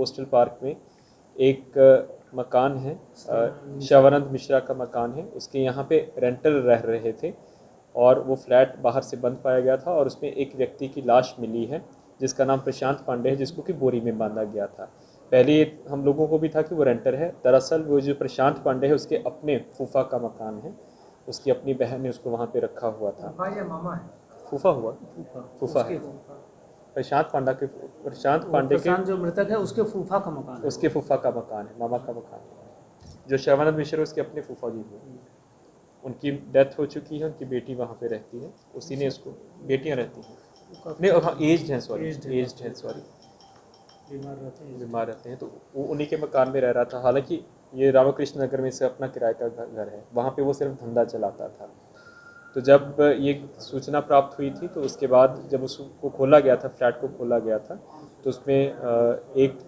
Postal park में एक मकान है, शिवानंद मिश्रा का मकान है, उसके यहाँ पे रेंटर रह रहे थे और वो फ्लैट बाहर से बंद पाया गया था और उसमें एक व्यक्ति की लाश मिली है जिसका नाम प्रशांत पांडे है, जिसको कि बोरी में बांधा गया था। पहले ये हम लोगों को भी था कि वो रेंटर है, दरअसल वो जो प्रशांत पांडे है उसके अपने फूफा का मकान है, उसकी अपनी बहन ने उसको वहाँ पे रखा हुआ था। फूफा या मामा है? फूफा हुआ, फूफा है। प्रशांत पांडे के प्रशांत जो मृतक है उसके फूफा का मकान है। उसके फूफा का मकान है, मामा का मकान है। जो शिवानंद मिश्रा उसके अपने फूफा जी हुए, उनकी डेथ हो चुकी है, उनकी बेटी वहाँ पे रहती है, उसी ने उसको, बेटियाँ रहती हैं नहीं, हाँ एज्ड हैं, सॉरी एज्ड हैं, सॉरी बीमार रहते हैं, तो वो उन्हीं के मकान में रह रहा था। हालांकि ये रामकृष्ण नगर में से अपना किराए का घर है, वहाँ पे वो सिर्फ धंधा चलाता था। तो जब ये सूचना प्राप्त हुई थी तो उसके बाद जब उसको खोला गया था, फ्लैट को खोला गया था, तो उसमें एक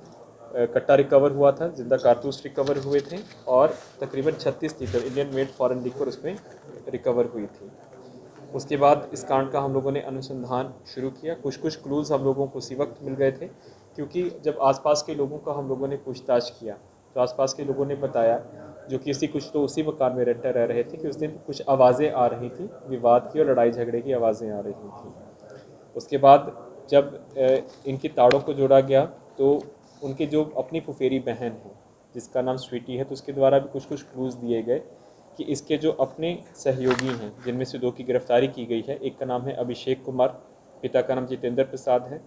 कट्टा रिकवर हुआ था, जिंदा कारतूस रिकवर हुए थे और तकरीबन 36 litre Indian made foreign liquor उसमें रिकवर हुई थी। उसके बाद इस कांड का हम लोगों ने अनुसंधान शुरू किया। कुछ क्लूज़ हम लोगों को उसी वक्त मिल गए थे, क्योंकि जब आसपास के लोगों का हम लोगों ने पूछताछ किया तो आसपास के लोगों ने बताया, जो कि कुछ तो उसी मकान में रेंटर रह रहे थे, कि उस दिन कुछ आवाज़ें आ रही थी, विवाद की और लड़ाई झगड़े की आवाज़ें आ रही थी। उसके बाद जब इनकी ताड़ों को जोड़ा गया तो उनकी जो अपनी फुफेरी बहन है जिसका नाम स्वीटी है, तो उसके द्वारा भी कुछ क्लूज़ दिए गए कि इसके जो अपने सहयोगी हैं, जिनमें से 2 की गिरफ्तारी की गई है। एक का नाम है अभिषेक कुमार, पिता का नाम जितेंद्र प्रसाद है।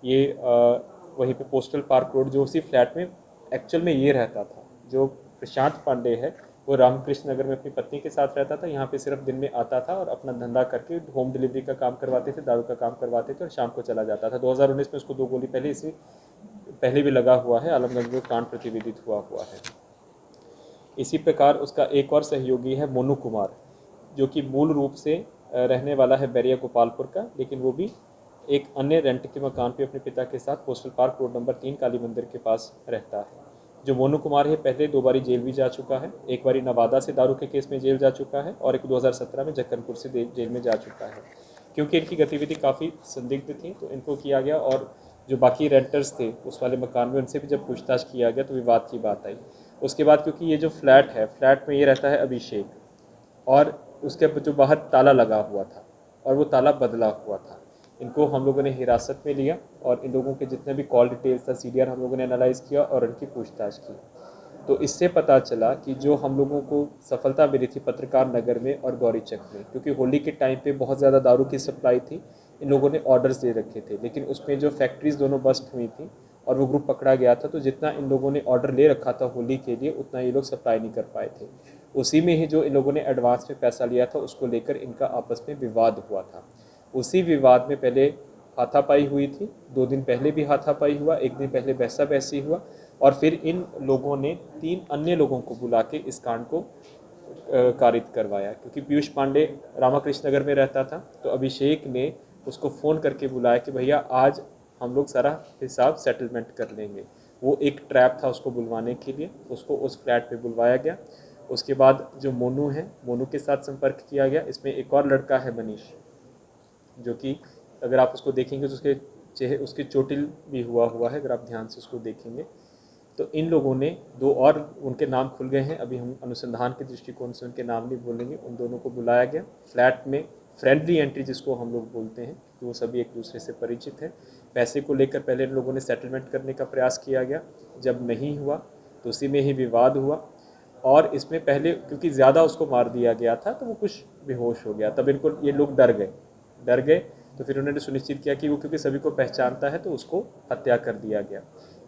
ये वहीं पे पोस्टल पार्क रोड, जो उसी फ्लैट में एक्चुअल में ये रहता था। जो प्रशांत पांडे है वो रामकृष्ण नगर में अपनी पत्नी के साथ रहता था, यहाँ पे सिर्फ दिन में आता था और अपना धंधा करके होम डिलीवरी का काम करवाते थे, दारू का काम करवाते थे और शाम को चला जाता था। 2019 में उसको 2 गोली पहले भी लगा हुआ है, आलमगंज में कांड प्रतिवेदित हुआ है। इसी प्रकार उसका एक और सहयोगी है मोनू कुमार, जो कि मूल रूप से रहने वाला है बैरिया गोपालपुर का, लेकिन वो भी एक अन्य रेंट के मकान पे अपने पिता के साथ पोस्टल पार्क रोड नंबर 3 काली मंदिर के पास रहता है। जो मोनू कुमार है पहले 2 बारी जेल भी जा चुका है, एक बारी नवादा से दारू के केस में जेल जा चुका है और एक 2017 में जक्कनपुर से जेल में जा चुका है। क्योंकि इनकी गतिविधि काफ़ी संदिग्ध थी तो इनको किया गया, और जो बाकी रेंटर्स थे उस वाले मकान में उनसे भी जब पूछताछ किया गया तो विवाद की बात आई। उसके बाद क्योंकि ये जो फ्लैट है, फ्लैट में ये रहता है अभिषेक, और उसके जो बाहर ताला लगा हुआ था और वो ताला बदला हुआ था। इनको हम लोगों ने हिरासत में लिया और इन लोगों के जितने भी कॉल डिटेल्स था CDR हम लोगों ने एनालाइज़ किया और इनकी पूछताछ की। तो इससे पता चला कि जो हम लोगों को सफलता मिली थी पत्रकार नगर में और गौरीचक में, क्योंकि होली के टाइम पे बहुत ज़्यादा दारू की सप्लाई थी, इन लोगों ने ऑर्डर्स दे रखे थे, लेकिन उसमें जो फैक्ट्रीज दोनों बस्ट हुई थी और वो ग्रुप पकड़ा गया था, तो जितना इन लोगों ने ऑर्डर ले रखा था होली के लिए उतना ये लोग सप्लाई नहीं कर पाए थे। उसी में ही जो इन लोगों ने एडवांस में पैसा लिया था उसको लेकर इनका आपस में विवाद हुआ था। उसी विवाद में पहले हाथापाई हुई थी, 2 दिन पहले भी हाथापाई हुआ, 1 दिन पहले बहसा बहसी हुआ, और फिर इन लोगों ने 3 अन्य लोगों को बुला के इस कांड को कारित करवाया। क्योंकि पीयूष पांडे रामाकृष्ण नगर में रहता था, तो अभिषेक ने उसको फ़ोन करके बुलाया कि भैया आज हम लोग सारा हिसाब सेटलमेंट कर लेंगे। वो एक ट्रैप था उसको बुलवाने के लिए, उसको उस फ्लैट पे बुलवाया गया। उसके बाद जो मोनू है, मोनू के साथ संपर्क किया गया। इसमें एक और लड़का है मनीष, जो कि अगर आप उसको देखेंगे तो उसके चोटिल भी हुआ है, अगर आप ध्यान से उसको देखेंगे तो इन लोगों ने 2 और उनके नाम खुल गए हैं, अभी हम अनुसंधान के दृष्टिकोण से उनके नाम नहीं बोलेंगे। उन दोनों को बुलाया गया फ्लैट में, फ्रेंडली एंट्री जिसको हम लोग बोलते हैं, कि वो सभी एक दूसरे से परिचित हैं। पैसे को लेकर पहले इन लोगों ने सेटलमेंट करने का प्रयास किया गया, जब नहीं हुआ तो उसी में ही विवाद हुआ। और इसमें पहले क्योंकि ज़्यादा उसको मार दिया गया था तो वो कुछ बेहोश हो गया, तब इनको ये लोग डर गए। तो फिर उन्होंने सुनिश्चित किया कि वो क्योंकि सभी को पहचानता है तो उसको हत्या कर दिया गया।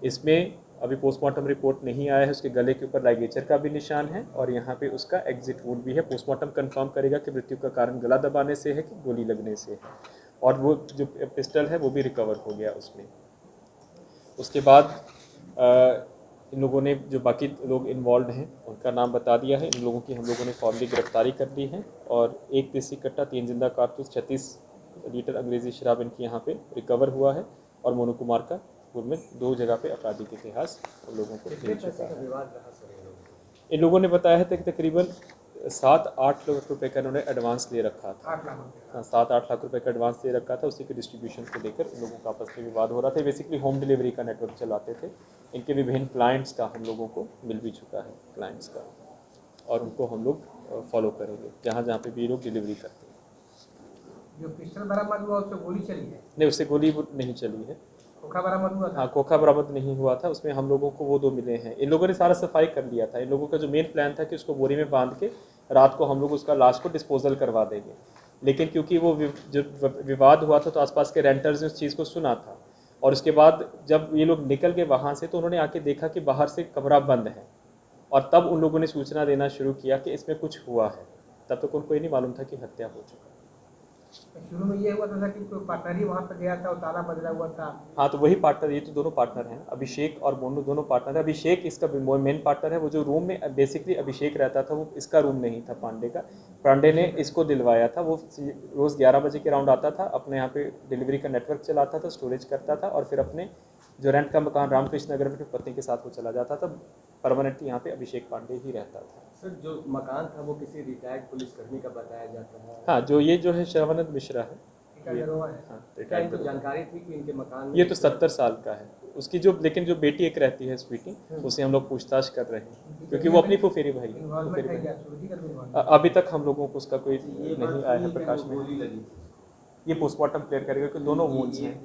इसमें अभी पोस्टमार्टम रिपोर्ट नहीं आया है, उसके गले के ऊपर लाइगेचर का भी निशान है और यहाँ पे उसका एग्जिट वुंड भी है। पोस्टमार्टम कंफर्म करेगा कि मृत्यु का कारण गला दबाने से है कि गोली लगने से है। और वो जो पिस्टल है वो भी रिकवर हो गया उसमें। उसके बाद इन लोगों ने जो बाकी लोग इन्वॉल्व हैं उनका नाम बता दिया है। इन लोगों की हम लोगों ने फॉर्मली गिरफ्तारी कर ली है और 1 देसी कट्टा, 3 जिंदा कारतूस, 36 लीटर अंग्रेजी शराब इनकी यहाँ पे रिकवर हुआ है। और मोनू कुमार का पूर्व में 2 जगह पे आपराधिक इतिहास उन लोगों को मिल चुका है। इन लोगों ने बताया है कि तकरीबन 7-8 लाख रुपए का इन्होंने एडवांस ले रखा था। 8 लाख रुपए। हाँ, 7-8 लाख रुपए का एडवांस दे रखा था, उसी के डिस्ट्रीब्यूशन को लेकर इन लोगों का आपस में विवाद हो रहा था। बेसिकली होम डिलीवरी का नेटवर्क चलाते थे। इनके विभिन्न क्लाइंट्स का हम लोगों को मिल भी चुका है, क्लाइंट्स का, और उनको हम लोग फॉलो करेंगे जहाँ जहाँ पे भी ये लोग डिलीवरी करते हैं। जो पिस्टल बरामद हुआ उससे गोली चली है, नहीं, उससे गोली नहीं चली है। खोखा बरामद हुआ था। हाँ, खोखा बरामद नहीं हुआ था, उसमें हम लोगों को वो 2 मिले हैं। इन लोगों ने सारा सफाई कर लिया था। इन लोगों का जो मेन प्लान था कि उसको बोरी में बांध के रात को हम लोग उसका लाश को डिस्पोजल करवा देंगे, लेकिन क्योंकि वो जो विवाद हुआ था तो आसपास के रेंटर्स ने उस चीज़ को सुना था, और उसके बाद जब ये लोग निकल गए वहाँ से तो उन्होंने आके देखा कि बाहर से कमरा बंद है, और तब उन लोगों ने सूचना देना शुरू किया कि इसमें कुछ हुआ है। तब तक उनको ये नहीं मालूम था कि हत्या हो चुका है। शुरू में ये हुआ था कि कोई पार्टनर ही वहाँ पर गया था और ताला बदला हुआ था। हाँ, तो वही पार्टनर, ये तो दोनों पार्टनर हैं, अभिषेक और मोनू दोनों पार्टनर हैं। अभिषेक इसका मेन पार्टनर है। वो जो रूम में बेसिकली अभिषेक रहता था वो इसका रूम नहीं था, पांडे का। पांडे ने इसको दिलवाया था। वो रोज़ 11 बजे के राउंड आता था, अपने यहाँ पे डिलीवरी का नेटवर्क चलाता था, स्टोरेज करता था, और फिर अपने जो रेंट का मकान रामकृष्ण नगर में पत्नी के साथ वो चला जाता था। परमानेंटली यहाँ पे अभिषेक पांडे ही रहता था। सर, जो मकान था वो किसी रिटायर्ड पुलिसकर्मी का बताया जाता है। हाँ, जो ये जो है शर्वानंद मिश्रा है। टिका दरोगा है। हाँ, क्या इनको जानकारी थी कि इनके मकान में ये तो 70 साल का है। उसकी जो लेकिन जो बेटी एक रहती है स्वीटी, उसे हम लोग पूछताछ कर रहे हैं, क्योंकि वो अपनी फुफेरी भाई है। इन्वॉल्वमेंट है क्या? सुरती का भी involvement? अभी तक हम लोगों को उसका कोई नहीं आया है प्रकाश में। गोली लगी। ये पोस्टमार्टम क्लियर करेगा कि दोनों वुंड्स हैं।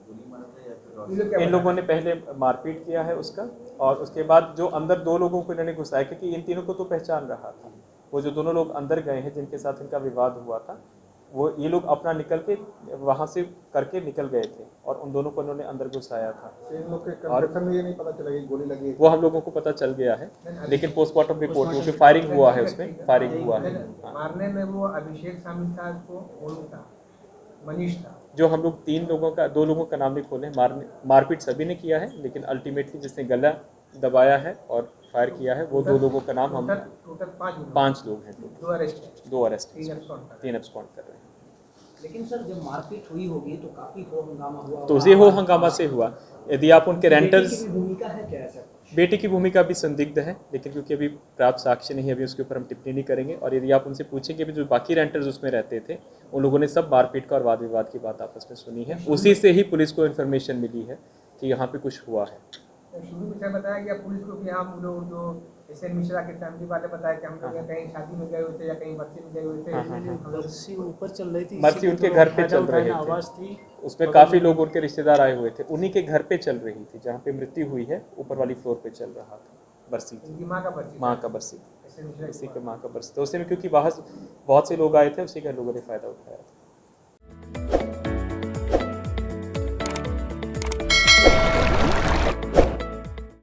गोली मारा था या फिर ये लोग क्या इन बताते लोगों ने पहले मारपीट किया है उसका, और उसके बाद जो अंदर 2 लोगों को इन्होंने घुसाया, क्योंकि इन तीनों को तो पहचान रहा था। वो जो दोनों लोग अंदर गए हैं जिनके साथ इनका विवाद हुआ था, वो ये लोग अपना निकल के वहाँ से करके निकल गए थे, और उन दोनों को इन्होंने अंदर घुसाया था। इन लोग के कन्फर्मेशन में ये नहीं पता चला कि गोली लगी है। वो हम लोगों को पता चल गया है, लेकिन पोस्टमार्टम रिपोर्ट में फायरिंग हुआ है, उसमें फायरिंग हुआ है। हाँ। मारने में वो अभिषेक शामिल था, उसको मोनू था, मनीष था। जो हम लोग 3 लोगों का 2 लोगों का नाम नहीं खोले, मारपीट सभी ने किया है, लेकिन अल्टीमेटली जिसने गला दबाया है और फायर किया है वो 2 लोगों का नाम हम टोटल 5 लोग हैं। 2 अरेस्ट है, 2 अरेस्ट, 3 abscond कर रहे 3 एब्सकॉन्ड कर रहे हैं। लेकिन सर जब मारपीट हुई होगी तो काफी हो हंगामा हुआ तो ये हो हंगामा से हुआ। यदि आप उनके रेंटर्स, बेटी की भी भूमिका है क्या ऐसा? बेटी की भूमिका भी संदिग्ध है, लेकिन क्योंकि अभी प्राप्त साक्ष्य नहीं है, अभी उसके ऊपर हम टिप्पणी नहीं करेंगे। और यदि आप उनसे पूछेंगे भी जो बाकी रेंटर्स उसमें रहते थे, उन लोगों ने सब मारपीट का और वाद विवाद की बात आपस में सुनी है। उसी से ही पुलिस को इन्फॉर्मेशन मिली है कि यहाँ पे कुछ हुआ है। हैं। शुरू में सर बताया गया पुलिस को कि हम लोग जो एस एन मिश्रा के फैमिली वाले बताया कि हम लोग यहाँ कहीं शादी में गए हुए थे या कहीं बच्चे में गए हुए थे। हम लोग मर्सी ऊपर चल रही थी, मर्सी उनके घर पे चल रहे थे। आवाज थी उसमें काफ़ी लोग उनके रिश्तेदार आए हुए थे, उन्हीं के घर पे चल रही थी। जहाँ पे मृत्यु हुई है ऊपर वाली फ्लोर पे चल रहा था बरसी, इनकी माँ का बच्ची, माँ का बरसी, एस एन मिश्रा उसी की के माँ का बरसी। तो उसी में क्योंकि बाहर बहुत से लोग आए थे, उसी का लोगों ने फ़ायदा उठाया था।